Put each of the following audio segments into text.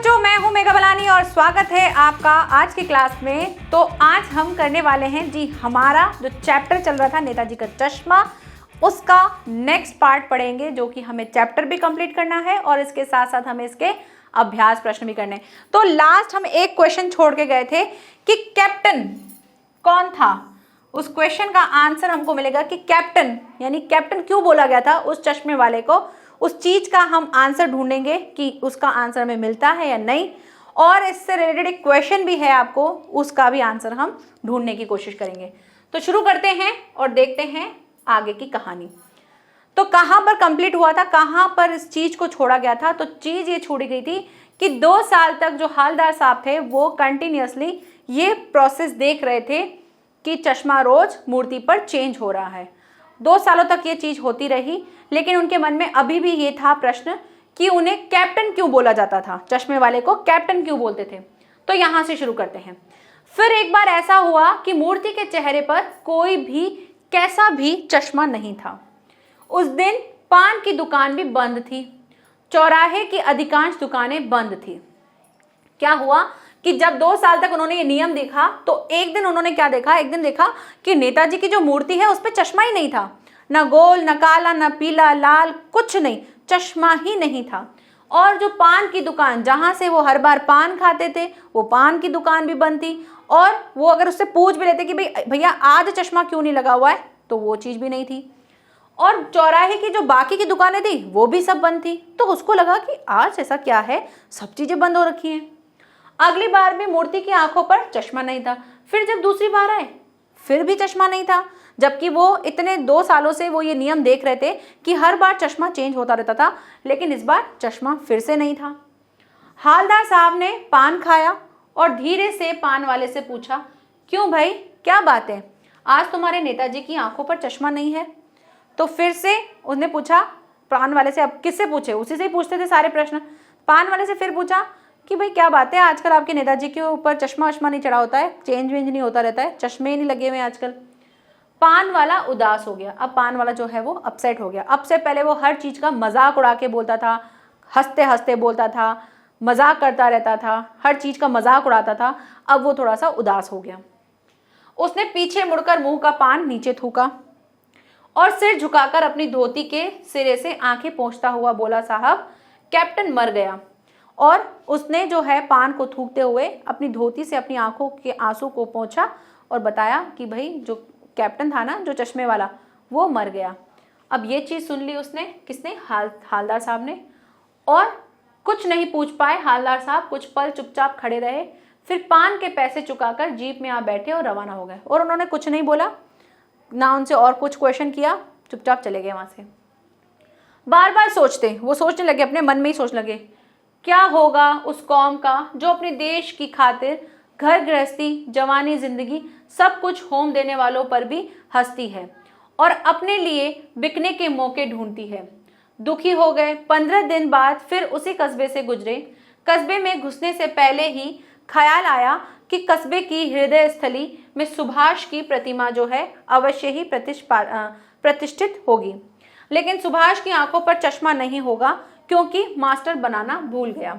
बच्चों, मैं हूं मेघा बलानी और स्वागत है आपका आज की क्लास में। तो आज हम करने वाले हैं जी, हमारा जो चैप्टर चल रहा था नेताजी का चश्मा, उसका नेक्स्ट पार्ट पढ़ेंगे, जो कि हमें चैप्टर भी कंप्लीट करना है और इसके साथ साथ हमें इसके अभ्यास प्रश्न भी करने हैं। तो लास्ट हम एक क्वेश्चन छोड़ के गए थे कि कैप्टन कौन था। उस क्वेश्चन का आंसर हमको मिलेगा कि कैप्टन, यानी कैप्टन क्यों बोला गया था उस चश्मे वाले को, उस चीज का हम आंसर ढूंढेंगे कि उसका आंसर हमें मिलता है या नहीं। और इससे रिलेटेड एक क्वेश्चन भी है आपको, उसका भी आंसर हम ढूंढने की कोशिश करेंगे। तो शुरू करते हैं और देखते हैं आगे की कहानी। तो कहाँ पर कंप्लीट हुआ था, कहाँ पर इस चीज को छोड़ा गया था। तो चीज ये छोड़ी गई थी कि 2 साल तक जो हालदार साहब थे वो कंटिन्यूअसली ये प्रोसेस देख रहे थे कि चश्मा रोज मूर्ति पर चेंज हो रहा है। 2 सालों तक ये चीज होती रही, लेकिन उनके मन में अभी भी ये था प्रश्न कि उन्हें कैप्टन क्यों बोला जाता था, चश्मे वाले को कैप्टन क्यों बोलते थे। तो यहां से शुरू करते हैं। फिर एक बार ऐसा हुआ कि मूर्ति के चेहरे पर कोई भी कैसा भी चश्मा नहीं था। उस दिन पान की दुकान भी बंद थी, चौराहे की अधिकांश दुकानें बंद थी। क्या हुआ कि जब 2 साल तक उन्होंने ये नियम देखा, तो एक दिन उन्होंने क्या देखा, एक दिन देखा कि नेताजी की जो मूर्ति है उस पर चश्मा ही नहीं था, ना गोल, ना काला, ना पीला, लाल, कुछ नहीं, चश्मा ही नहीं था। और जो पान की दुकान जहां से वो हर बार पान खाते थे, वो पान की दुकान भी बंद थी। और वो अगर उससे पूछ भी लेते कि भाई भैया आज चश्मा क्यों नहीं लगा हुआ है, तो वो चीज भी नहीं थी। और चौराहे की जो बाकी की दुकानें थी वो भी सब बंद थी। तो उसको लगा कि आज ऐसा क्या है, सब चीजें बंद हो रखी हैं। अगली बार भी मूर्ति की आंखों पर चश्मा नहीं था। फिर जब दूसरी बार आए फिर भी चश्मा नहीं था, जबकि वो इतने 2 सालों से वो ये नियम देख रहे थे कि हर बार चश्मा चेंज होता रहता था, लेकिन इस बार चश्मा फिर से नहीं था। हालदार साहब ने पान खाया और धीरे से पान वाले से पूछा, क्यों भाई, क्या बात है, आज तुम्हारे नेताजी की आंखों पर चश्मा नहीं है। तो फिर से उसने पूछा पान वाले से, अब किससे पूछे, उसी से ही पूछते थे सारे प्रश्न। पान वाले से फिर पूछा कि भाई क्या बात है, आजकल आपके नेताजी के ऊपर चश्मा वश्मा नहीं चढ़ा होता है, चेंज वेंज नहीं होता रहता है, चश्मे ही नहीं लगे हुए आजकल। पान वाला उदास हो गया। अब पान वाला जो है वो अपसेट हो गया। अब से पहले वो हर चीज का मजाक उड़ा के बोलता था, हंसते हंसते बोलता था, मजाक करता रहता था, हर चीज का मजाक उड़ाता था। अब वो थोड़ा सा उदास हो गया। उसने पीछे मुड़कर मुंह का पान नीचे थूका और सिर झुकाकर अपनी धोती के सिरे से आंखें पोंछता हुआ बोला, साहब कैप्टन मर गया। और उसने जो है पान को थूकते हुए अपनी धोती से अपनी आंखों के आंसू को पोंछा और बताया कि भाई जो कैप्टन था ना, जो चश्मे वाला, वो मर गया। अब ये चीज सुन ली उसने, किसने, हालदार साहब ने। और कुछ नहीं पूछ पाए हालदार साहब, कुछ पल चुपचाप खड़े रहे, फिर पान के पैसे चुकाकर जीप में आ बैठे और रवाना हो गए। और उन्होंने कुछ नहीं बोला, ना उनसे और कुछ क्वेश्चन किया, चुपचाप चले गए वहां से। बार बार सोचते, वो सोचने लगे, अपने मन में ही सोचने लगे, क्या होगा उस कौम का जो अपने देश की खातिर घर गृहस्थी, जवानी, जिंदगी सब कुछ होम देने वालों पर भी हंसती है और अपने लिए बिकने के मौके ढूंढती है। दुखी हो गए। 15 दिन बाद फिर उसी कस्बे से गुजरे। कस्बे में घुसने से पहले ही ख्याल आया कि कस्बे की हृदय स्थली में सुभाष की प्रतिमा जो है अवश्य ही प्रतिष्ठित होगी, लेकिन सुभाष की आंखों पर चश्मा नहीं होगा क्योंकि मास्टर बनाना भूल गया।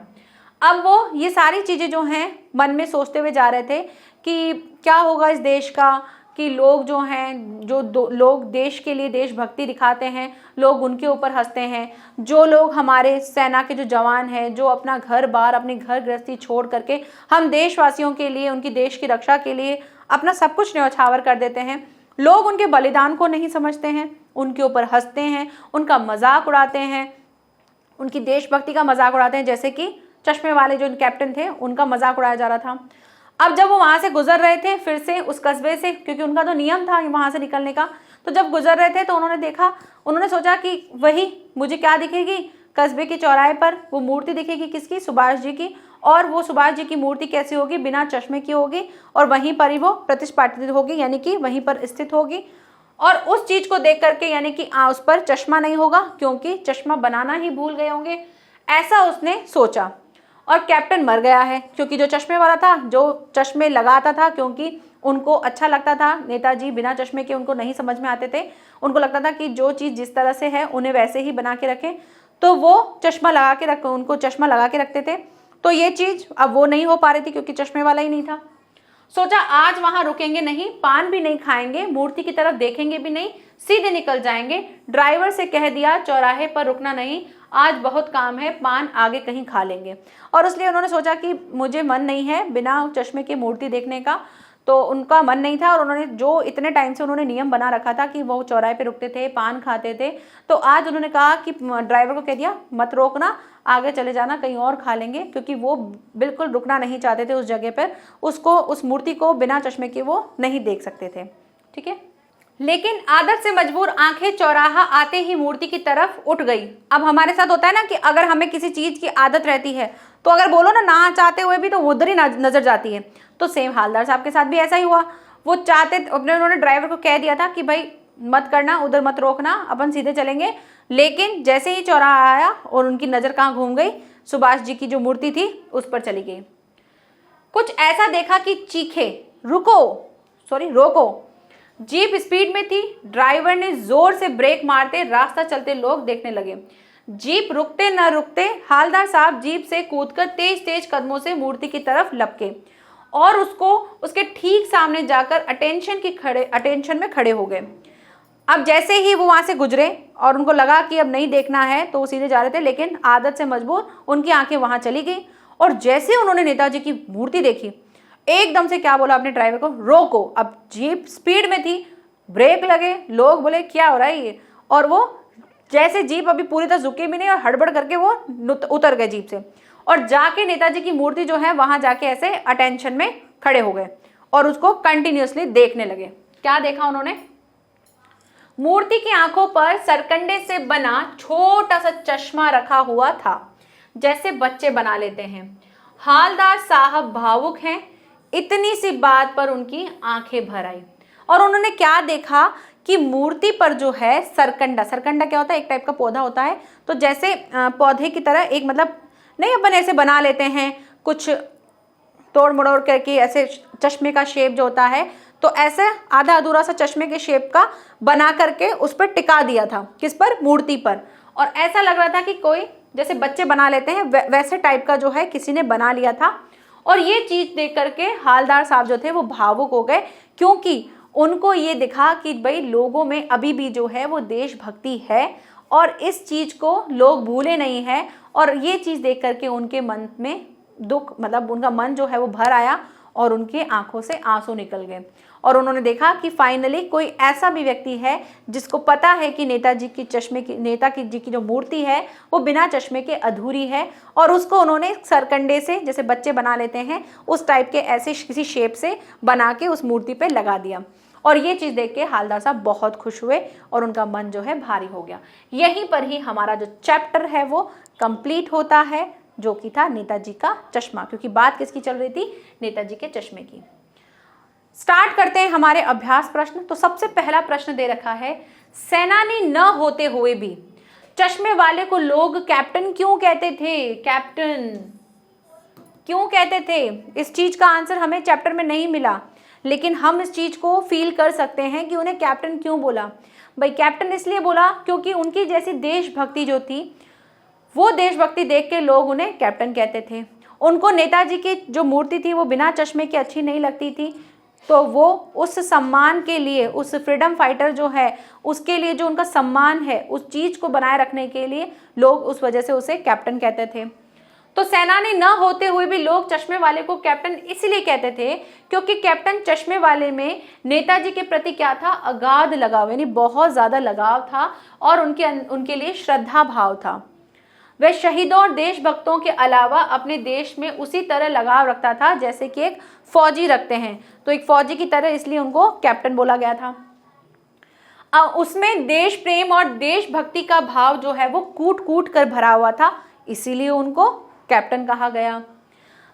अब वो ये सारी चीजें जो हैं मन में सोचते हुए जा रहे थे कि क्या होगा इस देश का, कि लोग जो हैं, जो लोग देश के लिए देशभक्ति दिखाते हैं, लोग उनके ऊपर हंसते हैं। जो लोग हमारे सेना के जो जवान हैं, जो अपना घर बार, अपनी घर गृहस्थी छोड़ करके हम देशवासियों के लिए, उनकी देश की रक्षा के लिए अपना सब कुछ न्यौछावर कर देते हैं, लोग उनके बलिदान को नहीं समझते हैं, उनके ऊपर हंसते हैं, उनका मजाक उड़ाते हैं, उनकी देशभक्ति का मजाक उड़ाते हैं। जैसे कि चश्मे वाले जो कैप्टन थे, उनका मजाक उड़ाया जा रहा था। अब जब वो वहां से गुजर रहे थे फिर से उस कस्बे से, क्योंकि उनका तो नियम था वहां से निकलने का, तो जब गुजर रहे थे तो उन्होंने देखा, उन्होंने सोचा कि वही मुझे क्या दिखेगी, कस्बे के चौराहे पर वो मूर्ति दिखेगी, किसकी, सुभाष जी की। और वो सुभाष जी की मूर्ति कैसी होगी, बिना चश्मे की होगी और वहीं पर ही वो प्रतिष्ठापित होगी, यानी कि वहीं पर स्थित होगी। और उस चीज को देख करके, यानी कि उस पर चश्मा नहीं होगा क्योंकि चश्मा बनाना ही भूल गए होंगे, ऐसा उसने सोचा। और कैप्टन मर गया है क्योंकि जो चश्मे वाला था, जो चश्मे लगाता था क्योंकि उनको अच्छा लगता था, नेताजी बिना चश्मे के उनको नहीं समझ में आते थे, उनको लगता था कि जो चीज़ जिस तरह से है उन्हें वैसे ही बना के रखें, तो वो चश्मा लगा के उनको चश्मा लगा के रखते थे। तो ये चीज अब वो नहीं हो पा रही थी क्योंकि चश्मे वाला ही नहीं था। सोचा आज वहां रुकेंगे नहीं, पान भी नहीं खाएंगे, मूर्ति की तरफ देखेंगे भी नहीं, सीधे निकल जाएंगे। ड्राइवर से कह दिया चौराहे पर रुकना नहीं, आज बहुत काम है, पान आगे कहीं खा लेंगे। और इसलिए उन्होंने सोचा कि मुझे मन नहीं है बिना चश्मे की मूर्ति देखने का, तो उनका मन नहीं था। और उन्होंने जो इतने टाइम से उन्होंने नियम बना रखा था कि वो चौराहे पे रुकते थे, पान खाते थे, तो आज उन्होंने कहा कि ड्राइवर को कह दिया मत रोकना, आगे चले जाना, कहीं और खा लेंगे, क्योंकि वो बिल्कुल रुकना नहीं चाहते थे उस जगह पर। उसको, उस मूर्ति को बिना चश्मे के वो नहीं देख सकते थे। ठीक है, लेकिन आदत से मजबूर आंखें चौराहा आते ही मूर्ति की तरफ उठ गई। अब हमारे साथ होता है ना कि अगर हमें किसी चीज की आदत रहती है तो अगर बोलो ना चाहते हुए भी तो उधर ही नजर जाती है। तो सेम हालदार साहब के साथ भी ऐसा ही हुआ। वो चाहते, उन्होंने ड्राइवर को कह दिया था कि भाई मत करना, उधर मत रोकना, अपन सीधे चलेंगे। लेकिन जैसे ही चौराहा आया और उनकी नजर कहाँ घूम गई, सुभाष जी की जो मूर्ति थी उस पर चली गई। कुछ ऐसा देखा कि चीखे, रोको। जीप स्पीड में थी, ड्राइवर ने जोर से ब्रेक मारते रास्ता चलते लोग देखने लगे। जीप रुकते न रुकते हालदार साहब जीप से कूदकर तेज तेज कदमों से मूर्ति की तरफ लपके और उसके ठीक सामने जाकर अटेंशन में खड़े हो गए। अब जैसे ही वो वहां से गुजरे और उनको लगा कि अब नहीं देखना है तो वो सीधे जा रहे थे, लेकिन आदत से मजबूर उनकी आंखें वहां चली गई। और जैसे उन्होंने नेताजी की मूर्ति देखी, एकदम से क्या बोला अपने ड्राइवर को, रोको। अब जीप स्पीड में थी, ब्रेक लगे, लोग बोले क्या हो रहा है ये, और वो जैसे जीप अभी पूरी तरह झुकी भी नहीं और हड़बड़ करके वो उतर गए जीप से और जाके नेताजी की मूर्ति जो है वहां जाके ऐसे अटेंशन में खड़े हो गए और उसको कंटिन्यूअसली देखने लगे। क्या देखा उन्होंने? मूर्ति की आंखों पर सरकंडे से बना छोटा सा चश्मा रखा हुआ था, जैसे बच्चे बना लेते हैं। हालदार साहब भावुक हैं, इतनी सी बात पर उनकी आंखें भर आई। और उन्होंने क्या देखा कि मूर्ति पर जो है सरकंडा क्या होता है? एक टाइप का पौधा होता है। तो जैसे पौधे की तरह एक, मतलब नहीं अपन ऐसे बना लेते हैं कुछ तोड़ मड़ोड़ करके, ऐसे चश्मे का शेप जो होता है, तो ऐसे आधा अधूरा सा चश्मे के शेप का बना करके उस पर टिका दिया था। किस पर? मूर्ति पर। और ऐसा लग रहा था कि कोई जैसे बच्चे बना लेते हैं वैसे टाइप का जो है किसी ने बना लिया था। और ये चीज देख करके हालदार साहब जो थे वो भावुक हो गए, क्योंकि उनको ये दिखा कि भाई लोगों में अभी भी जो है वो देशभक्ति है और इस चीज को लोग भूले नहीं है। और ये चीज देख करके उनके मन में दुख, मतलब उनका मन जो है वो भर आया और उनकी आंखों से आंसू निकल गए। और उन्होंने देखा कि फाइनली कोई ऐसा भी व्यक्ति है जिसको पता है कि नेताजी की जो मूर्ति है वो बिना चश्मे के अधूरी है, और उसको उन्होंने सरकंडे से, जैसे बच्चे बना लेते हैं उस टाइप के ऐसे किसी शेप से बना के उस मूर्ति पे लगा दिया। और ये चीज़ देख के हालदार साहब बहुत खुश हुए और उनका मन जो है भारी हो गया। यहीं पर ही हमारा जो चैप्टर है वो कंप्लीट होता है, जो कि था नेताजी का चश्मा, क्योंकि बात किसकी चल रही थी? नेताजी के चश्मे की। स्टार्ट करते हैं हमारे अभ्यास प्रश्न। तो सबसे पहला प्रश्न दे रखा है, सेनानी न होते हुए भी चश्मे वाले को लोग कैप्टन क्यों कहते थे? कैप्टन क्यों कहते थे? इस चीज का आंसर हमें चैप्टर में नहीं मिला, लेकिन हम इस चीज को फील कर सकते हैं कि उन्हें कैप्टन क्यों बोला। भाई कैप्टन इसलिए बोला क्योंकि उनकी जैसी देशभक्ति जो थी, वो देशभक्ति देख के लोग उन्हें कैप्टन कहते थे। उनको नेताजी की जो मूर्ति थी वो बिना चश्मे के अच्छी नहीं लगती थी, तो वो उस सम्मान के लिए, उस फ्रीडम फाइटर जो है उसके लिए जो उनका सम्मान है, उस चीज को बनाए रखने के लिए लोग उस वजह से उसे कैप्टन कहते थे। तो सेनानी न होते हुए भी लोग चश्मे वाले को कैप्टन इसलिए कहते थे क्योंकि कैप्टन चश्मे वाले में नेताजी के प्रति क्या था? अगाध लगाव, यानी बहुत ज्यादा लगाव था और उनके लिए श्रद्धा भाव था। वह शहीदों और देशभक्तों के अलावा अपने देश में उसी तरह लगाव रखता था जैसे कि एक फौजी रखते हैं। तो एक फौजी की तरह इसलिए उनको कैप्टन बोला गया था। उसमें देश प्रेम और देशभक्ति का भाव जो है वो कूट कूट कर भरा हुआ था, इसीलिए उनको कैप्टन कहा गया।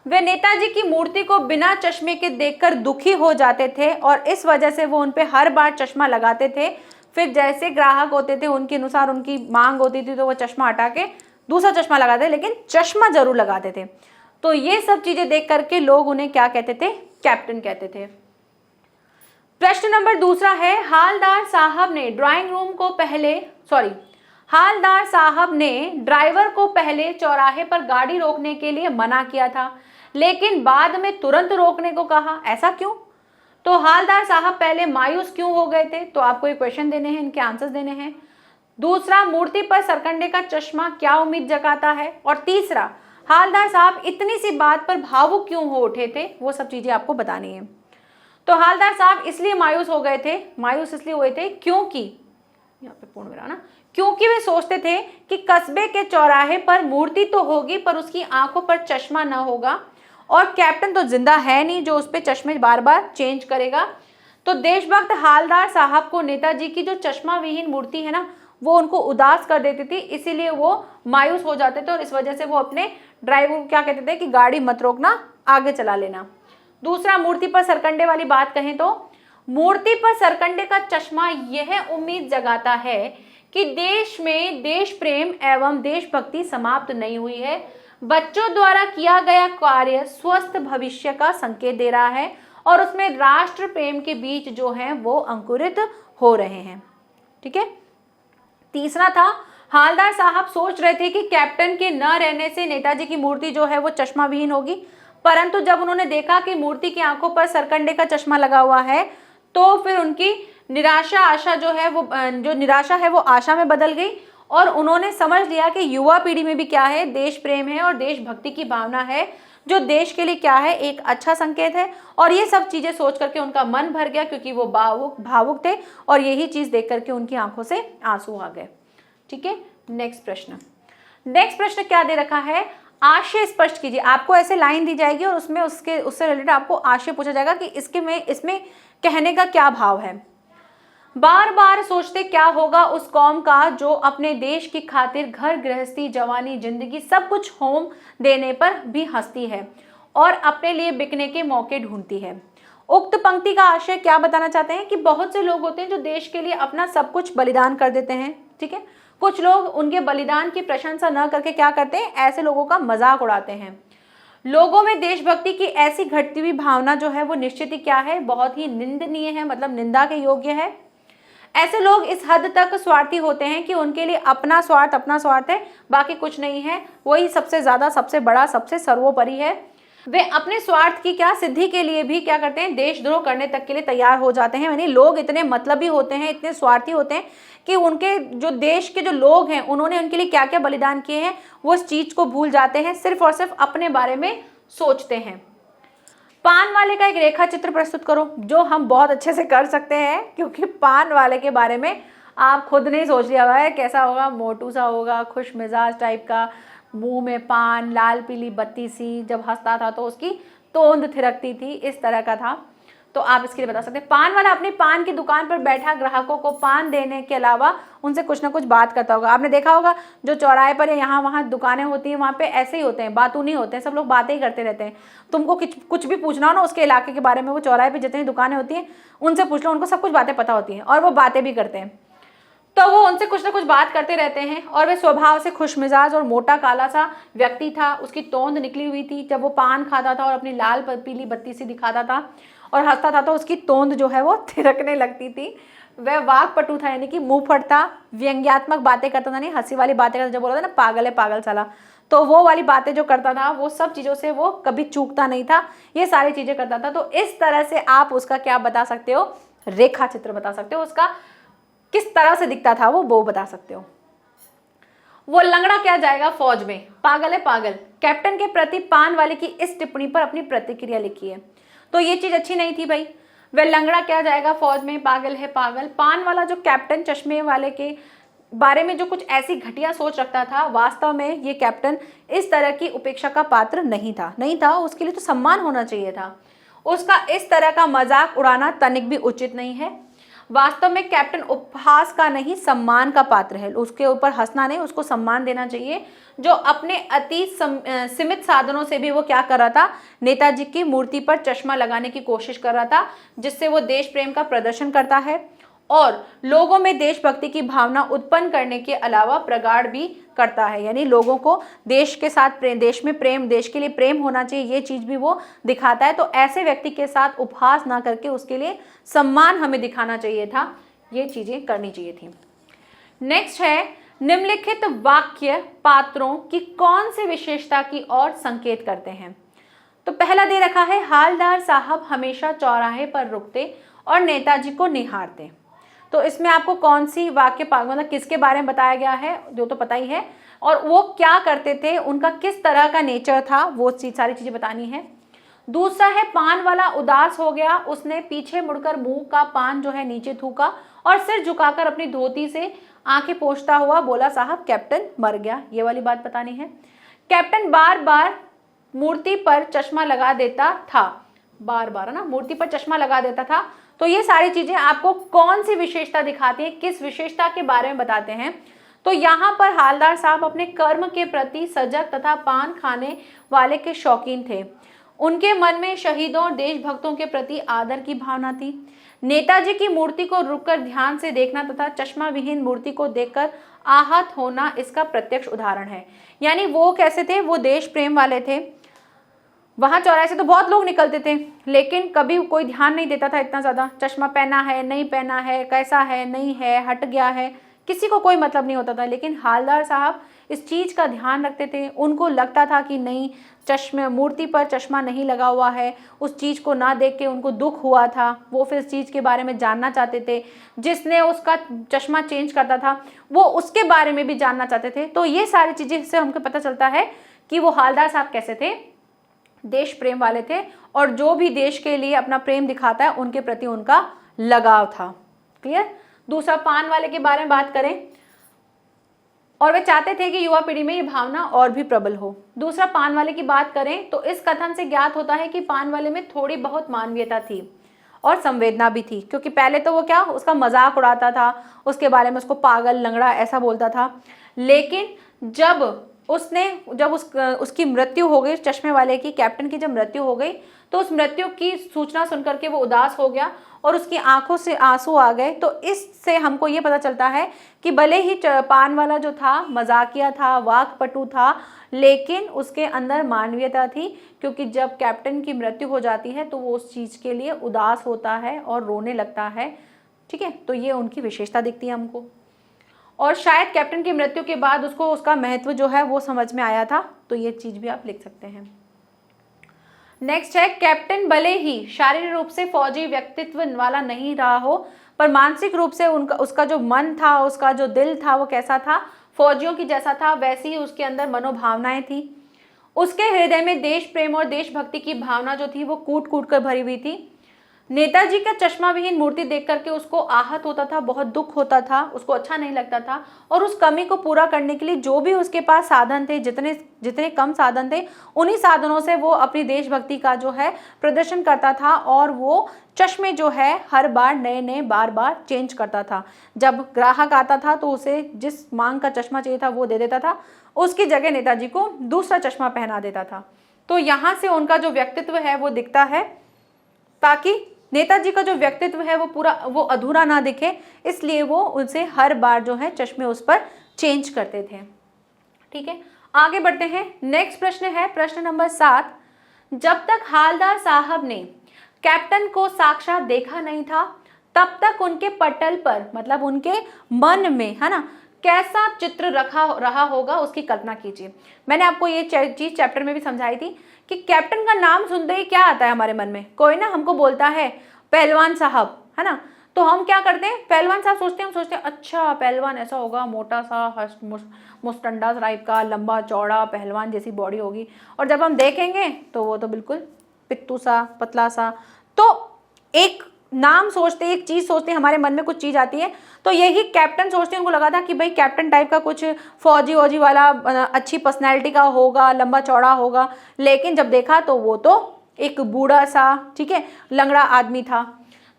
वे नेताजी की मूर्ति को बिना चश्मे के देखकर दुखी हो जाते थे और इस वजह से वो उन पे हर बार चश्मा लगाते थे। फिर जैसे ग्राहक होते थे उनके अनुसार उनकी मांग होती थी तो वो चश्मा हटा के दूसरा चश्मा लगाते, लेकिन चश्मा जरूर लगाते थे। तो ये सब चीजें देख करके लोग उन्हें क्या कहते थे? कैप्टन कहते थे। प्रश्न नंबर दूसरा है, हालदार साहब ने हालदार साहब ने ड्राइवर को पहले चौराहे पर गाड़ी रोकने के लिए मना किया था, लेकिन बाद में तुरंत रोकने को कहा, ऐसा क्यों? तो हालदार साहब पहले मायूस क्यों हो गए थे? तो आपको ये क्वेश्चन देने हैं, इनके आंसर्स देने हैं। दूसरा, मूर्ति पर सरकंडे का चश्मा क्या उम्मीद जगाता है? और तीसरा, हालदार साहब इतनी सी बात पर भावुक क्यों हो उठे थे? वो सब चीजें आपको बतानी है। तो हालदार साहब इसलिए मायूस हो गए थे, मायूस इसलिए हुए थे क्योंकि, यहाँ पे पूर्ण विराम ना, क्योंकि वे सोचते थे कि कस्बे के चौराहे पर मूर्ति तो होगी पर उसकी आंखों पर चश्मा न होगा, और कैप्टन तो जिंदा है नहीं जो उस पे चश्मे बार बार चेंज करेगा। तो देशभक्त हालदार साहब को नेताजी की जो चश्मा विहीन मूर्ति है ना, वो उनको उदास कर देती थी, इसीलिए वो मायूस हो जाते थे और इस वजह से वो अपने ड्राइवर को क्या कहते थे कि गाड़ी मत रोकना, आगे चला लेना। दूसरा, मूर्ति पर सरकंडे वाली बात कहें तो मूर्ति पर सरकंडे का चश्मा यह उम्मीद जगाता है कि देश में देश प्रेम एवं देशभक्ति समाप्त नहीं हुई है। बच्चों द्वारा किया गया कार्य स्वस्थ भविष्य का संकेत दे रहा है और उसमें राष्ट्र प्रेम के बीज जो हैं वो अंकुरित हो रहे हैं। ठीक है। तीसरा था, हालदार साहब सोच रहे थे कि कैप्टन के न रहने से नेताजी की मूर्ति जो है वो चश्मा विहीन होगी, परंतु जब उन्होंने देखा कि मूर्ति की आंखों पर सरकंडे का चश्मा लगा हुआ है तो फिर उनकी निराशा आशा जो है वो जो निराशा है वो आशा में बदल गई और उन्होंने समझ लिया कि युवा पीढ़ी में भी क्या है, देश प्रेम है और देशभक्ति की भावना है, जो देश के लिए क्या है, एक अच्छा संकेत है। और ये सब चीजें सोच करके उनका मन भर गया क्योंकि वो भावुक थे और यही चीज देख करके उनकी आंखों से आंसू आ गए। ठीक है। नेक्स्ट प्रश्न क्या दे रखा है? आशय स्पष्ट कीजिए। आपको ऐसे लाइन दी जाएगी और उसमें उससे रिलेटेड आपको आशय पूछा जाएगा कि इसमें कहने का क्या भाव है। बार बार सोचते क्या होगा उस कौम का जो अपने देश की खातिर घर गृहस्थी, जवानी, जिंदगी सब कुछ होम देने पर भी हंसती है और अपने लिए बिकने के मौके ढूंढती है। उक्त पंक्ति का आशय क्या बताना चाहते हैं कि बहुत से लोग होते हैं जो देश के लिए अपना सब कुछ बलिदान कर देते हैं। ठीक है। कुछ लोग उनके बलिदान की प्रशंसा न करके क्या करते हैं, ऐसे लोगों का मजाक उड़ाते हैं। लोगों में देशभक्ति की ऐसी घटती हुई भावना जो है वो निश्चित ही क्या है, बहुत ही निंदनीय है, मतलब निंदा के योग्य है। ऐसे लोग इस हद तक स्वार्थी होते हैं कि उनके लिए अपना स्वार्थ है, बाकी कुछ नहीं है, वही सबसे ज्यादा, सबसे बड़ा, सबसे सर्वोपरि है। वे अपने स्वार्थ की क्या सिद्धि के लिए भी क्या करते हैं, देशद्रोह करने तक के लिए तैयार हो जाते हैं। यानी लोग इतने मतलबी होते हैं, इतने स्वार्थी होते हैं कि उनके जो देश के जो लोग हैं उन्होंने उनके लिए क्या क्या बलिदान किए हैं वो इस चीज को भूल जाते हैं, सिर्फ और सिर्फ अपने बारे में सोचते हैं। पान वाले का एक रेखा चित्र प्रस्तुत करो, जो हम बहुत अच्छे से कर सकते हैं क्योंकि पान वाले के बारे में आप खुद ने सोच लिया हुआ है कैसा होगा, मोटू सा होगा, खुश मिजाज टाइप का, मुंह में पान, लाल पीली बत्ती सी, जब हंसता था तो उसकी तोंद थिरकती थी, इस तरह का था। तो आप इसके लिए बता सकते हैं। पान वाला अपनी पान की दुकान पर बैठा ग्राहकों को पान देने के अलावा उनसे कुछ ना कुछ बात करता होगा। आपने देखा होगा जो चौराहे पर या यहाँ वहाँ दुकानें होती हैं वहाँ पे ऐसे ही होते हैं, बातूनी होते हैं, सब लोग बातें ही करते रहते हैं। तुमको कुछ भी पूछना हो ना उसके इलाके के बारे में, वो चौराहे पर जितनी दुकानें होती हैं उनसे पूछ लो, उनको सब कुछ बातें पता होती हैं और वो बातें भी करते हैं। तो वो उनसे कुछ ना कुछ बात करते रहते हैं और वे स्वभाव से खुशमिजाज और मोटा काला सा व्यक्ति था। उसकी तोंद निकली हुई थी, जब वो पान खाता था और अपनी लाल पीली बत्ती सी दिखाता था और हंसता था तो उसकी तोंद जो है वो थिरकने लगती थी। वह वाक्पटु था, यानी कि मुंह फटता, व्यंग्यात्मक बातें करता था, नहीं हंसी वाली बातें करता, जब बोला था ना पागल है पागल साला, तो वो वाली बातें जो करता था वो सब चीज़ों से वो कभी चूकता नहीं था, ये सारी चीज़ें करता था। तो इस तरह से आप उसका क्या बता सकते हो, रेखा चित्र बता सकते हो, उसका किस तरह से दिखता था वो बता सकते हो। वो लंगड़ा क्या जाएगा फौज में, पागल है पागल। कैप्टन के प्रति पान वाले की इस टिप्पणी पर अपनी प्रतिक्रिया लिखी है। तो ये चीज अच्छी नहीं थी भाई। वह लंगड़ा क्या जाएगा फौज में, पागल है पागल। पान वाला जो कैप्टन चश्मे वाले के बारे में जो कुछ ऐसी घटिया सोच रखता था, वास्तव में ये कैप्टन इस तरह की उपेक्षा का पात्र नहीं था। उसके लिए तो सम्मान होना चाहिए था। उसका इस तरह का मजाक उड़ाना तनिक भी उचित नहीं है। वास्तव में कैप्टन उपहास का नहीं, सम्मान का पात्र है। उसके ऊपर हंसना नहीं, उसको सम्मान देना चाहिए। जो अपने अति सीमित साधनों से भी वो क्या कर रहा था, नेताजी की मूर्ति पर चश्मा लगाने की कोशिश कर रहा था, जिससे वो देश प्रेम का प्रदर्शन करता है और लोगों में देशभक्ति की भावना उत्पन्न करने के अलावा प्रगाढ़ भी करता है। यानी लोगों को देश के साथ देश में प्रेम, देश के लिए प्रेम होना चाहिए, ये चीज भी वो दिखाता है। तो ऐसे व्यक्ति के साथ उपहास ना करके उसके लिए सम्मान हमें दिखाना चाहिए था, ये चीजें करनी चाहिए थी। नेक्स्ट है, निम्नलिखित वाक्य पात्रों की कौन सी विशेषता की ओर संकेत करते हैं? तो पहला दे रखा है, हालदार साहब हमेशा चौराहे पर रुकते और नेताजी को निहारते। तो इसमें आपको कौन सी वाक्य मतलब किसके बारे में बताया गया है, जो तो पता ही है, और वो क्या करते थे, उनका किस तरह का नेचर था, वो सारी चीजें बतानी है। दूसरा है, पान वाला उदास हो गया, उसने पीछे मुड़कर मुंह का पान जो है नीचे थूका और सिर झुकाकर अपनी धोती से आंखें पोंछता हुआ बोला, साहब कैप्टन मर गया। ये वाली बात बतानी है। कैप्टन बार बार मूर्ति पर चश्मा लगा देता था, बार बार है ना, मूर्ति पर चश्मा लगा देता था। तो ये सारी चीजें आपको कौन सी विशेषता दिखाती है, किस विशेषता के बारे में बताते हैं? तो यहाँ पर हालदार साहब अपने कर्म के प्रति सजग तथा पान खाने वाले के शौकीन थे। उनके मन में शहीदों और देशभक्तों के प्रति आदर की भावना थी। नेताजी की मूर्ति को रुककर ध्यान से देखना तथा चश्मा विहीन मूर्ति को देखकर आहत होना इसका प्रत्यक्ष उदाहरण है। यानी वो कैसे थे, वो देश प्रेम वाले थे। वहां चौराहे से तो बहुत लोग निकलते थे, लेकिन कभी कोई ध्यान नहीं देता था इतना ज्यादा, चश्मा पहना है नहीं पहना है, कैसा है नहीं है, हट गया है, किसी को कोई मतलब नहीं होता था। लेकिन हालदार साहब इस चीज का ध्यान रखते थे। उनको लगता था कि नहीं, चश्मे मूर्ति पर चश्मा नहीं लगा हुआ है, उस चीज को ना देख के उनको दुख हुआ था। वो फिर इस चीज के बारे में जानना चाहते थे। जिसने उसका चश्मा चेंज करता था वो उसके बारे में भी जानना चाहते थे। तो ये सारी चीजें से हमको पता चलता है कि वो हालदार साहब कैसे थे, देश प्रेम वाले थे, और जो भी देश के लिए अपना प्रेम दिखाता है उनके प्रति उनका लगाव था। क्लियर। दूसरा, पान वाले के बारे में बात करें, और वे चाहते थे कि युवा पीढ़ी में ये भावना और भी प्रबल हो। दूसरा, पान वाले की बात करें तो इस कथन से ज्ञात होता है कि पान वाले में थोड़ी बहुत मानवीयता थी और संवेदना भी थी, क्योंकि पहले तो वो क्या, उसका मजाक उड़ाता था, उसके बारे में उसको पागल लंगड़ा ऐसा बोलता था। लेकिन जब उसकी मृत्यु हो गई, चश्मे वाले की, कैप्टन की जब मृत्यु हो गई, तो उस मृत्यु की सूचना सुनकर के वो उदास हो गया और उसकी आंखों से आंसू आ गए। तो इससे हमको ये पता चलता है कि भले ही पान वाला जो था मजाकिया था, वाकपटु था, लेकिन उसके अंदर मानवीयता थी, क्योंकि जब कैप्टन की मृत्यु हो जाती है तो वो उस चीज के लिए उदास होता है और रोने लगता है। ठीक है, तो ये उनकी विशेषता दिखती है हमको। और शायद कैप्टन की मृत्यु के बाद उसको उसका महत्व जो है वो समझ में आया था। तो ये चीज भी आप लिख सकते हैं। नेक्स्ट है, कैप्टन भले ही शारीरिक रूप से फौजी व्यक्तित्व वाला नहीं रहा हो, पर मानसिक रूप से उसका जो मन था, उसका जो दिल था, वो कैसा था, फौजियों की जैसा था। वैसी ही उसके अंदर मनोभावनाएं थी। उसके हृदय में देश प्रेम और देशभक्ति की भावना जो थी वो कूट कूट कर भरी हुई थी। नेताजी का चश्मा विहीन मूर्ति देख करके उसको आहत होता था, बहुत दुख होता था, उसको अच्छा नहीं लगता था। और उस कमी को पूरा करने के लिए जो भी उसके पास साधन थे, जितने कम साधन थे, उन्हीं साधनों से वो अपनी देशभक्ति का जो है प्रदर्शन करता था। और वो चश्मे जो है हर बार नए नए बार बार चेंज करता था। जब ग्राहक आता था तो उसे जिस मांग का चश्मा चाहिए था वो दे देता था, उसकी जगह नेताजी को दूसरा चश्मा पहना देता था। तो यहाँ से उनका जो व्यक्तित्व है वो दिखता है, ताकि नेताजी का जो व्यक्तित्व है वो अधूरा ना दिखे, इसलिए वो उनसे हर बार जो है चश्मे उस पर चेंज करते थे। ठीक है, आगे बढ़ते हैं। नेक्स्ट प्रश्न है प्रश्न नंबर 7। जब तक हालदार साहब ने कैप्टन को साक्षात देखा नहीं था, तब तक उनके पटल पर, मतलब उनके मन में, है ना, कैसा चित्र रहा होगा, उसकी कल्पना कीजिए। मैंने आपको ये चीज चैप्टर में भी समझाई थी कि कैप्टन का नाम सुनते ही क्या आता है हमारे मन में। कोई ना हमको बोलता है पहलवान साहब, है ना, तो हम क्या करते हैं, पहलवान साहब सोचते हैं अच्छा पहलवान ऐसा होगा, मोटा सा, मुस्टंडा टाइप का, लंबा चौड़ा पहलवान जैसी बॉडी होगी। और जब हम देखेंगे तो वो तो बिल्कुल पित्तू सा, पतला सा। तो एक नाम सोचते, एक चीज सोचते, हमारे मन में कुछ चीज आती है। तो यही कैप्टन सोचते हैं, उनको लगा था कि भाई कैप्टन टाइप का कुछ फौजी वाला अच्छी पर्सनैलिटी का होगा, लंबा चौड़ा होगा। लेकिन जब देखा तो वो तो एक बूढ़ा सा, ठीक है, लंगड़ा आदमी था।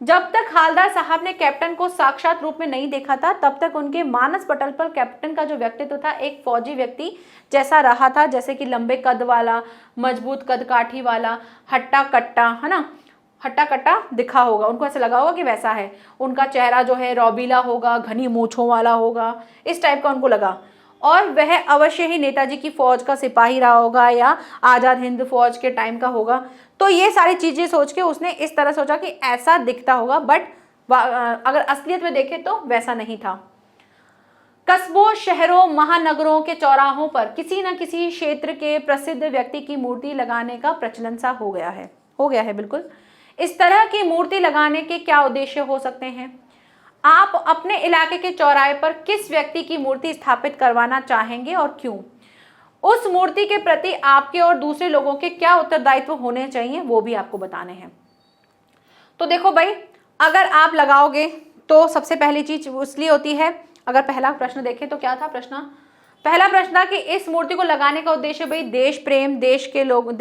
जब तक हालदार साहब ने कैप्टन को साक्षात रूप में नहीं देखा था, तब तक उनके मानस पटल पर कैप्टन का जो व्यक्तित्व था एक फौजी व्यक्ति जैसा रहा था, जैसे कि लंबे कद वाला, मजबूत कद काठी वाला, हट्टा कट्टा, है ना, हट्टा कट्टा दिखा होगा। उनको ऐसा लगा होगा कि वैसा है। उनका चेहरा जो है रौबीला होगा, घनी मूंछों वाला होगा, इस टाइप का उनको लगा। और वह अवश्य ही नेताजी की फौज का सिपाही रहा होगा या आजाद हिंद फौज के टाइम का होगा। तो ये सारी चीजें सोच के उसने इस तरह सोचा कि ऐसा दिखता होगा, बट अगर असलियत में देखे तो वैसा नहीं था। कस्बों, शहरों, महानगरों के चौराहों पर किसी न किसी क्षेत्र के प्रसिद्ध व्यक्ति की मूर्ति लगाने का प्रचलन सा हो गया है बिल्कुल। इस तरह की मूर्ति लगाने के क्या उद्देश्य हो सकते हैं? आप अपने इलाके के चौराहे पर किस व्यक्ति की मूर्ति स्थापित करवाना चाहेंगे और क्यों? उस मूर्ति के प्रति आपके और दूसरे लोगों के क्या उत्तरदायित्व होने चाहिए, वो भी आपको बताने हैं। तो देखो भाई, अगर आप लगाओगे तो सबसे पहली चीज इसलिए होती है, अगर पहला प्रश्न देखें तो क्या था प्रश्न? पहला प्रश्न था कि इस मूर्ति को लगाने का उद्देश्य भाई देश प्रेम, देश के लोग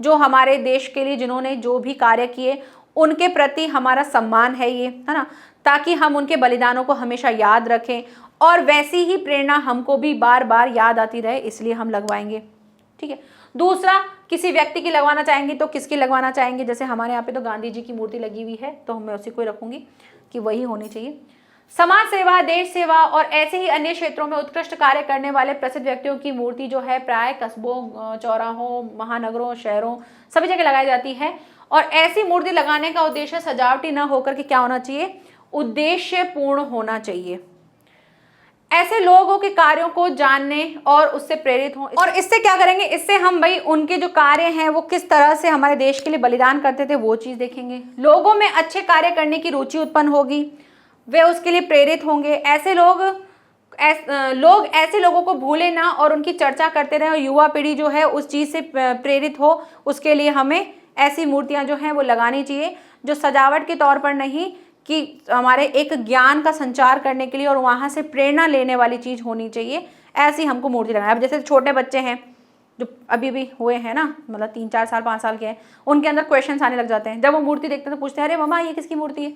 जो हमारे देश के लिए जिन्होंने जो भी कार्य किए उनके प्रति हमारा सम्मान है, ये है ना, ताकि हम उनके बलिदानों को हमेशा याद रखें और वैसी ही प्रेरणा हमको भी बार बार याद आती रहे, इसलिए हम लगवाएंगे। ठीक है। दूसरा, किसी व्यक्ति की लगवाना चाहेंगे तो किसकी लगवाना चाहेंगे? जैसे हमारे यहाँ पे तो गांधी जी की मूर्ति लगी हुई है, तो मैं उसी को ही रखूंगी कि वही होनी चाहिए। समाज सेवा, देश सेवा और ऐसे ही अन्य क्षेत्रों में उत्कृष्ट कार्य करने वाले प्रसिद्ध व्यक्तियों की मूर्ति जो है प्राय कस्बों, चौराहों, महानगरों, शहरों सभी जगह लगाई जाती है। और ऐसी मूर्ति लगाने का उद्देश्य सजावटी न होकर के क्या होना चाहिए? उद्देश्य पूर्ण होना चाहिए। ऐसे लोगों के कार्यों को जानने और उससे प्रेरित हों। और इससे क्या करेंगे? इससे हम भाई उनके जो कार्य हैं वो किस तरह से हमारे देश के लिए बलिदान करते थे वो चीज देखेंगे। लोगों में अच्छे कार्य करने की रुचि उत्पन्न होगी, वे उसके लिए प्रेरित होंगे। ऐसे लोग ऐसे लोगों को भूले ना और उनकी चर्चा करते रहे और युवा पीढ़ी जो है उस चीज से प्रेरित हो, उसके लिए हमें ऐसी मूर्तियां जो हैं वो लगानी चाहिए, जो सजावट के तौर पर नहीं कि हमारे एक ज्ञान का संचार करने के लिए और वहाँ से प्रेरणा लेने वाली चीज होनी चाहिए। ऐसी हमको मूर्ति लगाना है। अब जैसे छोटे बच्चे हैं जो अभी भी हुए हैं ना, मतलब 3, 4 साल 5 साल के हैं, उनके अंदर क्वेश्चंस आने लग जाते हैं। जब वो मूर्ति देखते हैं तो पूछते हैं अरे मम्मा ये किसकी मूर्ति है?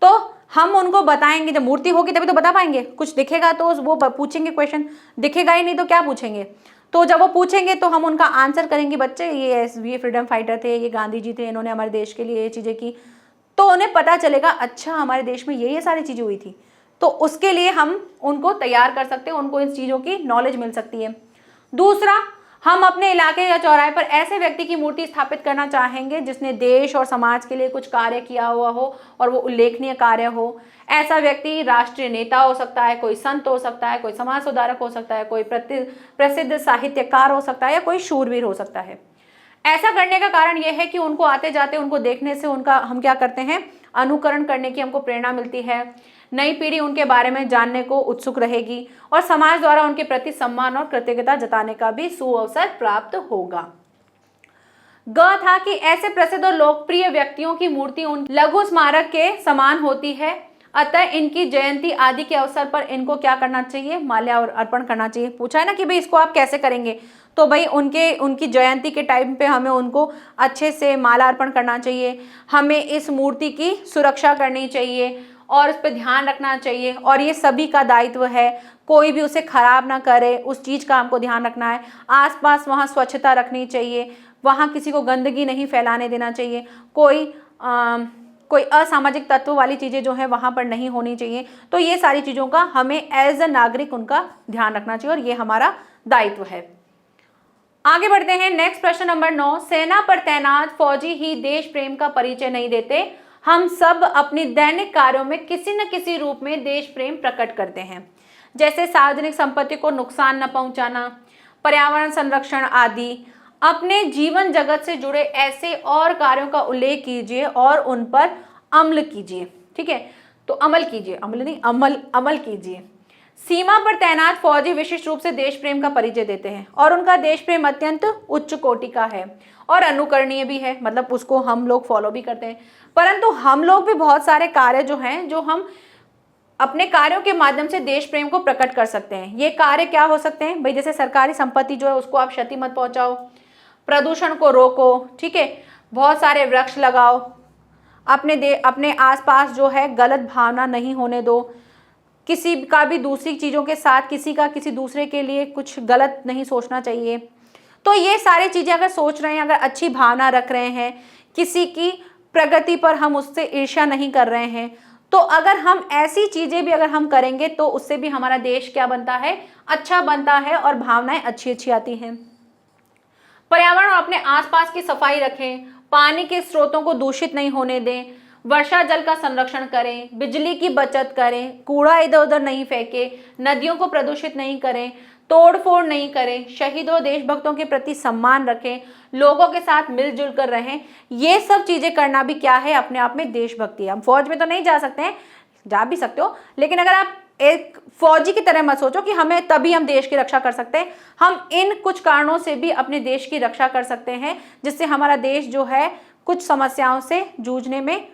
तो हम उनको बताएंगे, जब मूर्ति होगी तभी तो बता पाएंगे। कुछ दिखेगा तो वो पूछेंगे क्वेश्चन, दिखेगा ही नहीं तो क्या पूछेंगे? तो जब वो पूछेंगे तो हम उनका आंसर करेंगे, बच्चे ये फ्रीडम फाइटर थे, ये गांधी जी थे, इन्होंने हमारे देश के लिए ये चीज़ें की। तो उन्हें पता चलेगा अच्छा हमारे देश में ये सारी चीज़ें हुई थी। तो उसके लिए हम उनको तैयार कर सकते हैं, उनको इन चीज़ों की नॉलेज मिल सकती है। दूसरा, हम अपने इलाके या चौराहे पर ऐसे व्यक्ति की मूर्ति स्थापित करना चाहेंगे जिसने देश और समाज के लिए कुछ कार्य किया हुआ हो और वो उल्लेखनीय कार्य हो। ऐसा व्यक्ति राष्ट्रीय नेता हो सकता है, कोई संत हो सकता है, कोई समाज सुधारक हो सकता है, कोई प्रसिद्ध साहित्यकार हो सकता है या कोई शूरवीर हो सकता है। ऐसा करने का कारण यह है कि उनको आते जाते उनको देखने से उनका हम क्या करते हैं, अनुकरण करने की हमको प्रेरणा मिलती है। नई पीढ़ी उनके बारे में जानने को उत्सुक रहेगी और समाज द्वारा उनके प्रति सम्मान और कृतज्ञता जताने का भी सुअवसर प्राप्त होगा। ग था कि ऐसे प्रसिद्ध और लोकप्रिय व्यक्तियों की मूर्ति उन लघु स्मारक के समान होती है, अतः इनकी जयंती आदि के अवसर पर इनको क्या करना चाहिए? माल्यार्पण करना चाहिए। पूछा है ना कि भाई इसको आप कैसे करेंगे? तो भाई उनकी जयंती के टाइम पे हमें उनको अच्छे से माल्यार्पण करना चाहिए। हमें इस मूर्ति की सुरक्षा करनी चाहिए और उस पर ध्यान रखना चाहिए और ये सभी का दायित्व है। कोई भी उसे खराब ना करे, उस चीज़ का हमको ध्यान रखना है। आसपास वहाँ स्वच्छता रखनी चाहिए, वहाँ किसी को गंदगी नहीं फैलाने देना चाहिए। कोई असामाजिक तत्व वाली चीज़ें जो है वहाँ पर नहीं होनी चाहिए। तो ये सारी चीज़ों का हमें एज अ नागरिक उनका ध्यान रखना चाहिए और ये हमारा दायित्व है। आगे बढ़ते हैं। नेक्स्ट प्रश्न नंबर 9। सेना पर तैनात फौजी ही देश प्रेम का परिचय नहीं देते। हम सब अपनी दैनिक कार्यों में किसी न किसी रूप में देश प्रेम प्रकट करते हैं, जैसे सार्वजनिक संपत्ति को नुकसान न पहुंचाना, पर्यावरण संरक्षण आदि। अपने जीवन जगत से जुड़े ऐसे और कार्यों का उल्लेख कीजिए और उन पर अमल कीजिए। ठीक है, तो अमल कीजिए, अमल नहीं, अमल कीजिए। सीमा पर तैनात फौजी विशिष्ट रूप से देश प्रेम का परिचय देते हैं और उनका देश प्रेम अत्यंत उच्च कोटि का है और अनुकरणीय भी है, मतलब उसको हम लोग फॉलो भी करते हैं। परंतु हम लोग भी बहुत सारे कार्य जो हैं, जो हम अपने कार्यों के माध्यम से देश प्रेम को प्रकट कर सकते हैं। ये कार्य क्या हो सकते हैं भाई? जैसे सरकारी संपत्ति जो है उसको आप क्षति मत पहुंचाओ, प्रदूषण को रोको, ठीक है, बहुत सारे वृक्ष लगाओ, अपने आसपास जो है गलत भावना नहीं होने दो, किसी का भी दूसरी चीज़ों के साथ किसी दूसरे के लिए कुछ गलत नहीं सोचना चाहिए। तो ये सारी चीज़ें अगर सोच रहे हैं, अगर अच्छी भावना रख रहे हैं, किसी की प्रगति पर हम उससे ईर्ष्या नहीं कर रहे हैं, तो अगर हम ऐसी चीज़ें भी अगर हम करेंगे तो उससे भी हमारा देश क्या बनता है? अच्छा बनता है और भावनाएं अच्छी आती हैं। पर्यावरण और अपने आसपास की सफाई रखें, पानी के स्रोतों को दूषित नहीं होने दें, वर्षा जल का संरक्षण करें, बिजली की बचत करें, कूड़ा इधर उधर नहीं फेंके, नदियों को प्रदूषित नहीं करें, तोड़ फोड़ नहीं करें, शहीदों देशभक्तों के प्रति सम्मान रखें, लोगों के साथ मिलजुल कर रहें। ये सब चीजें करना भी क्या है, अपने आप में देशभक्ति है। हम फौज में तो नहीं जा सकते हैं, जा भी सकते हो, लेकिन अगर आप एक फौजी की तरह मत सोचो कि हमें तभी हम देश की रक्षा कर सकते हैं। हम इन कुछ कारणों से भी अपने देश की रक्षा कर सकते हैं, जिससे हमारा देश जो है कुछ समस्याओं से जूझने में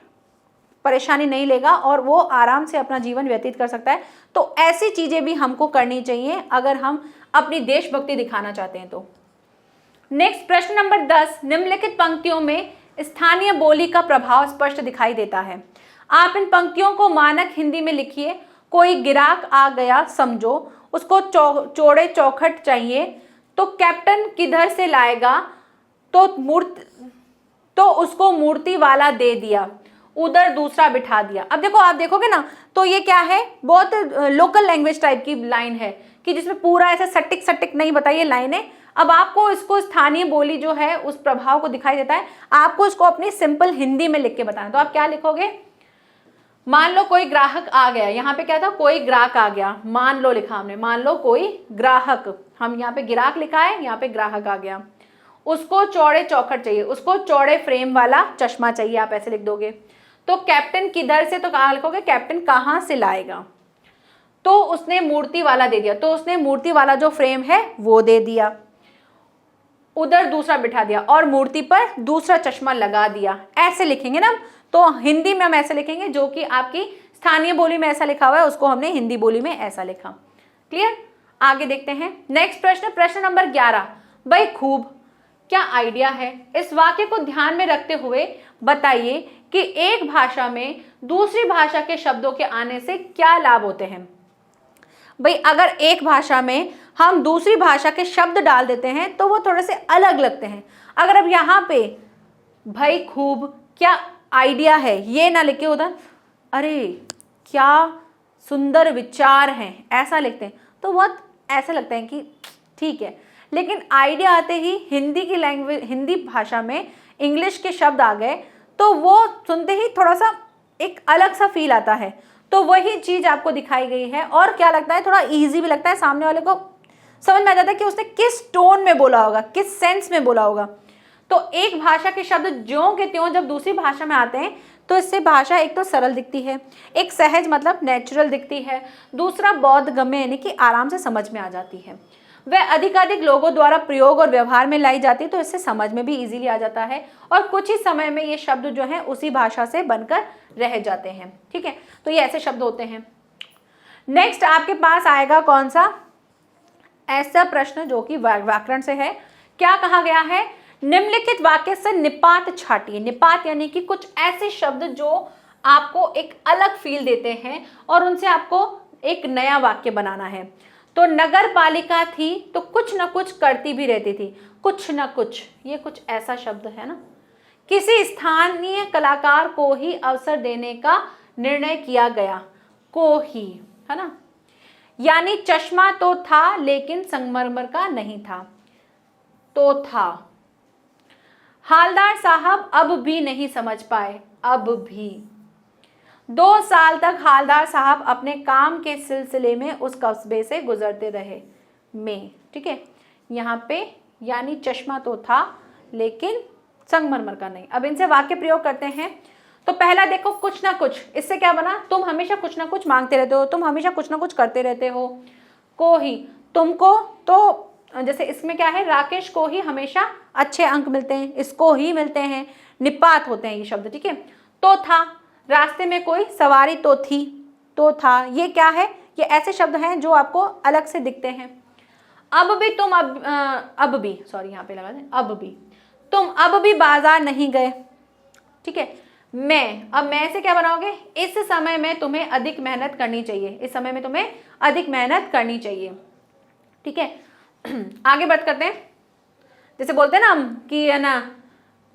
परेशानी नहीं लेगा और वो आराम से अपना जीवन व्यतीत कर सकता है। तो ऐसी चीजें भी हमको करनी चाहिए अगर हम अपनी देशभक्ति दिखाना चाहते हैं तो। नेक्स्ट प्रश्न नंबर 10, निम्नलिखित पंक्तियों में स्थानीय बोली का प्रभाव स्पष्ट दिखाई देता है। आप इन पंक्तियों को मानक हिंदी में लिखिए। कोई गिराक आ गया समझो, उसको चौड़े चौखट चाहिए, तो कैप्टन किधर से लाएगा, तो उसको मूर्ति वाला दे दिया, उधर दूसरा बिठा दिया। अब देखो, आप देखोगे ना तो ये क्या है, बहुत लोकल लैंग्वेज टाइप की लाइन है कि जिसमें पूरा ऐसे सटिक सटिक नहीं बताइए लाइन है। अब आपको इसको स्थानीय बोली जो है उस प्रभाव को दिखाई देता है, आपको इसको अपनी सिंपल हिंदी में लिख के बताना। तो आप क्या लिखोगे, मान लो कोई ग्राहक आ गया, यहाँ पे क्या था, कोई ग्राहक आ गया, मान लो लिखा हमने, मान लो कोई ग्राहक, हम यहाँ पे ग्राहक लिखा है, यहाँ पे ग्राहक आ गया, उसको चौड़े चौखट चाहिए, उसको चौड़े फ्रेम वाला चश्मा चाहिए, आप ऐसे लिख दोगे। तो कैप्टन किधर से, तो कहाँ लिखोगे, कैप्टन कहाँ से लाएगा, तो उसने मूर्ति वाला दे दिया, तो उसने मूर्ति वाला जो फ्रेम है वो दे दिया, उधर दूसरा बिठा दिया और मूर्ति पर दूसरा चश्मा लगा दिया। ऐसे लिखेंगे ना, तो हिंदी में हम ऐसे लिखेंगे, जो कि आपकी स्थानीय बोली में ऐसा लिखा हुआ है उसको हमने हिंदी बोली में ऐसा लिखा। क्लियर, आगे देखते हैं नेक्स्ट प्रश्न, प्रश्न नंबर 11, भाई खूब क्या आइडिया है, इस वाक्य को ध्यान में रखते हुए बताइए कि एक भाषा में दूसरी भाषा के शब्दों के आने से क्या लाभ होते हैं। भाई अगर एक भाषा में हम दूसरी भाषा के शब्द डाल देते हैं तो वो थोड़े से अलग लगते हैं। अगर अब यहाँ पे भाई खूब क्या आइडिया है ये ना लिखे उधर अरे क्या सुंदर विचार हैं ऐसा लिखते हैं तो बहुत ऐसा लगता है कि ठीक है, लेकिन आइडिया आते ही हिंदी की लैंग्वेज, हिंदी भाषा में इंग्लिश के शब्द आ गए तो वो सुनते ही थोड़ा सा एक अलग सा फील आता है। तो वही चीज आपको दिखाई गई है और क्या लगता है, थोड़ा इजी भी लगता है, सामने वाले को समझ में आ जाता है कि उसने किस टोन में बोला होगा, किस सेंस में बोला होगा। तो एक भाषा के शब्द ज्यों के त्यों जब दूसरी भाषा में आते हैं तो इससे भाषा एक तो सरल दिखती है, एक सहज मतलब नेचुरल दिखती है, दूसरा बोधगम्य यानी कि आराम से समझ में आ जाती है। वह अधिकाधिक लोगों द्वारा प्रयोग और व्यवहार में लाई जाती है तो इससे समझ में भी इजीली आ जाता है और कुछ ही समय में ये शब्द जो है उसी भाषा से बनकर रह जाते हैं। ठीक है, तो ये ऐसे शब्द होते हैं। नेक्स्ट आपके पास आएगा कौन सा ऐसा प्रश्न जो कि व्याकरण से है। क्या कहा गया है, निम्नलिखित वाक्य से निपात छाटिए। निपात यानी कि कुछ ऐसे शब्द जो आपको एक अलग फील देते हैं और उनसे आपको एक नया वाक्य बनाना है। तो नगर पालिका थी तो कुछ न कुछ करती भी रहती थी, कुछ न कुछ, ये कुछ ऐसा शब्द है ना। किसी स्थानीय कलाकार को ही अवसर देने का निर्णय किया गया, को ही, है ना। यानी चश्मा तो था लेकिन संगमरमर का नहीं था, तो था। हालदार साहब अब भी नहीं समझ पाए, अब भी। 2 साल तक हालदार साहब अपने काम के सिलसिले में उस कस्बे से गुजरते रहे में। ठीक है, यहाँ पे यानी चश्मा तो था लेकिन संगमरमर का नहीं। अब इनसे वाक्य प्रयोग करते हैं। तो पहला देखो, कुछ ना कुछ, इससे क्या बना, तुम हमेशा कुछ ना कुछ मांगते रहते हो, तुम हमेशा कुछ ना कुछ करते रहते हो। को ही, तुमको, तो जैसे इसमें क्या है, राकेश को ही हमेशा अच्छे अंक मिलते हैं, इसको ही मिलते हैं, निपात होते हैं ये शब्द। ठीक है, तो था, रास्ते में कोई सवारी तो थी, तो था, ये क्या है, ये ऐसे शब्द हैं जो आपको अलग से दिखते हैं। अब भी तुम अब भी, सॉरी यहाँ पे लगा दें, अब भी तुम अब भी बाजार नहीं गए। ठीक है, मैं, अब मैं से क्या बनाओगे, इस समय में तुम्हें अधिक मेहनत करनी चाहिए, इस समय में तुम्हें अधिक मेहनत करनी चाहिए। ठीक है, आगे बात करते हैं। जैसे बोलते हैं ना हम कि है ना,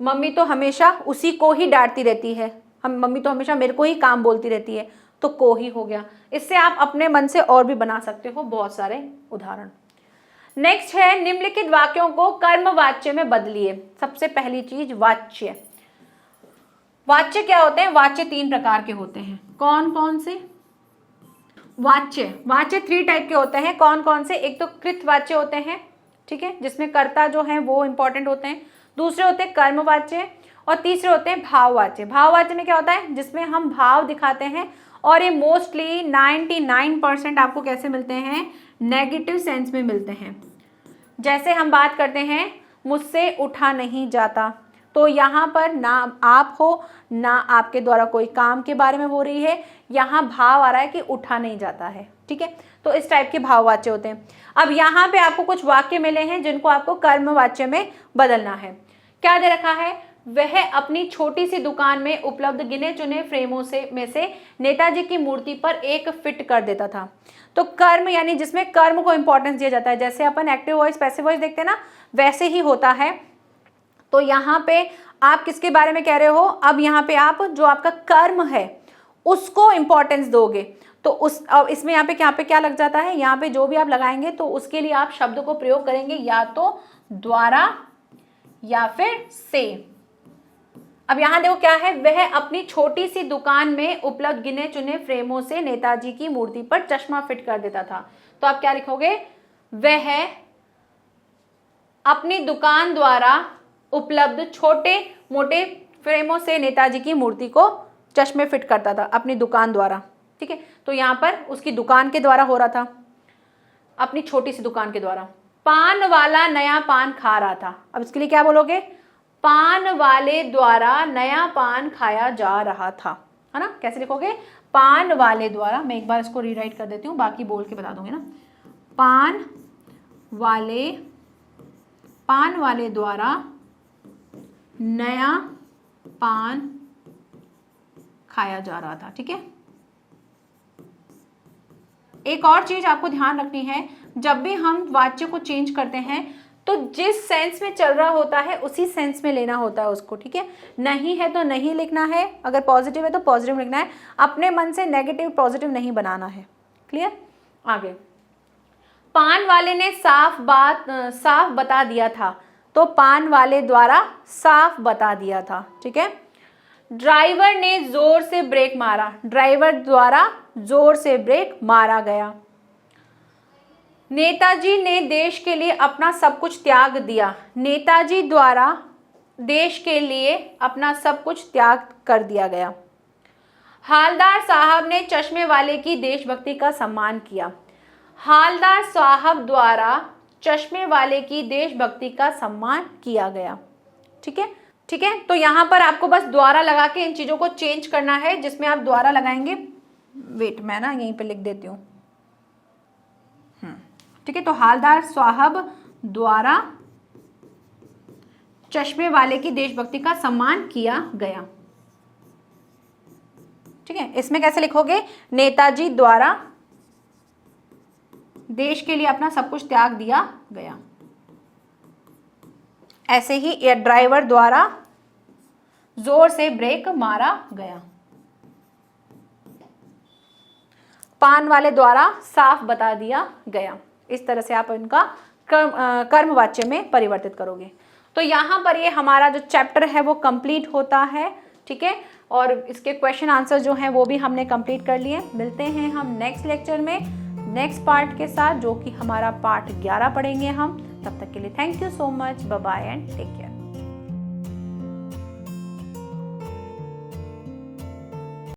मम्मी तो हमेशा उसी को ही डांटती रहती है, हम मम्मी तो हमेशा मेरे को ही काम बोलती रहती है, तो को ही हो गया। इससे आप अपने मन से और भी बना सकते हो बहुत सारे उदाहरण। नेक्स्ट है, निम्नलिखित वाक्यों को कर्मवाच्य में बदलिए। सबसे पहली चीज वाच्य, वाच्य क्या होते हैं? वाच्य 3 प्रकार के होते हैं। कौन कौन से? वाच्य 3 टाइप के होते हैं। कौन कौन से? एक तो कृतवाच्य होते हैं, ठीक है, जिसमें कर्ता जो है वो इंपॉर्टेंट होते हैं। दूसरे होते हैं कर्मवाच्य और तीसरे होते हैं भाववाच्य। भाववाच्य में क्या होता है? जिसमें हम भाव दिखाते हैं और ये मोस्टली 99% आपको कैसे मिलते हैं? नेगेटिव सेंस में मिलते हैं। जैसे हम बात करते हैं मुझसे उठा नहीं जाता, तो यहाँ पर ना आप हो ना आपके द्वारा कोई काम के बारे में हो रही है, यहाँ भाव आ रहा है कि उठा नहीं जाता है, ठीक है। तो इस टाइप के भाववाच्य होते हैं। अब यहाँ पे आपको कुछ वाक्य मिले हैं जिनको आपको कर्मवाच्य में बदलना है। क्या दे रखा है? वह अपनी छोटी सी दुकान में उपलब्ध गिने चुने फ्रेमों में से नेताजी की मूर्ति पर एक फिट कर देता था। तो कर्म यानी जिसमें कर्म को इंपॉर्टेंस दिया जाता है, जैसे अपन एक्टिव वॉइस पैसिव वॉइस देखते हैं ना, वैसे ही होता है। तो यहाँ पे आप किसके बारे में कह रहे हो? अब यहाँ पे आप जो आपका कर्म है उसको इंपॉर्टेंस दोगे, तो अब इसमें यहाँ पे क्या लग जाता है? यहाँ पे जो भी आप लगाएंगे तो उसके लिए आप शब्द को प्रयोग करेंगे या तो द्वारा या फिर से। अब यहाँ देखो क्या है? वह अपनी छोटी सी दुकान में उपलब्ध गिने चुने फ्रेमों से नेताजी की मूर्ति पर चश्मा फिट कर देता था। तो आप क्या लिखोगे? वह अपनी दुकान द्वारा उपलब्ध छोटे मोटे फ्रेमों से नेताजी की मूर्ति को चश्मे फिट करता था अपनी दुकान द्वारा, ठीक है। तो यहाँ पर उसकी दुकान के द्वारा हो रहा था, अपनी छोटी सी दुकान के द्वारा। पान वाला नया पान खा रहा था। अब इसके लिए क्या बोलोगे? पान वाले द्वारा नया पान खाया जा रहा था, है ना। कैसे लिखोगे? पान वाले द्वारा। मैं एक बार इसको रीराइट कर देती हूँ, बाकी बोल के बता दूंगी ना। पान वाले द्वारा नया पान खाया जा रहा था, ठीक है। एक और चीज आपको ध्यान रखनी है, जब भी हम वाच्य को चेंज करते हैं तो जिस सेंस में चल रहा होता है उसी सेंस में लेना होता है उसको, ठीक है। नहीं है तो नहीं लिखना है, अगर पॉजिटिव है तो पॉजिटिव लिखना है, अपने मन से नेगेटिव पॉजिटिव नहीं बनाना है। क्लियर? आगे, पान वाले ने साफ बता दिया था, तो पान वाले द्वारा साफ बता दिया था, ठीक है। ड्राइवर ने जोर से ब्रेक मारा, ड्राइवर द्वारा जोर से ब्रेक मारा गया। नेताजी ने देश के लिए अपना सब कुछ त्याग दिया, नेताजी द्वारा देश के लिए अपना सब कुछ त्याग कर दिया गया। हालदार साहब ने चश्मे वाले की देशभक्ति का सम्मान किया, हालदार साहब द्वारा चश्मे वाले की देशभक्ति का सम्मान किया गया, ठीक है। ठीक है, तो यहाँ पर आपको बस द्वारा लगा के इन चीज़ों को चेंज करना है, जिसमें आप द्वारा लगाएंगे। वेट, मैं ना यहीं पे लिख देती हूँ, ठीक है। तो हालदार साहब द्वारा चश्मे वाले की देशभक्ति का सम्मान किया गया, ठीक है। इसमें कैसे लिखोगे? नेताजी द्वारा देश के लिए अपना सब कुछ त्याग दिया गया। ऐसे ही ड्राइवर द्वारा जोर से ब्रेक मारा गया, पान वाले द्वारा साफ बता दिया गया। इस तरह से आप इनका कर्मवाच्य में परिवर्तित करोगे। तो यहाँ पर ये हमारा जो चैप्टर है वो कंप्लीट होता है, ठीक है। और इसके क्वेश्चन आंसर जो हैं वो भी हमने कंप्लीट कर लिए। मिलते हैं हम नेक्स्ट लेक्चर में नेक्स्ट पार्ट के साथ, जो कि हमारा पार्ट 11 पढ़ेंगे हम। तब तक के लिए thank you so much, bye bye and take care.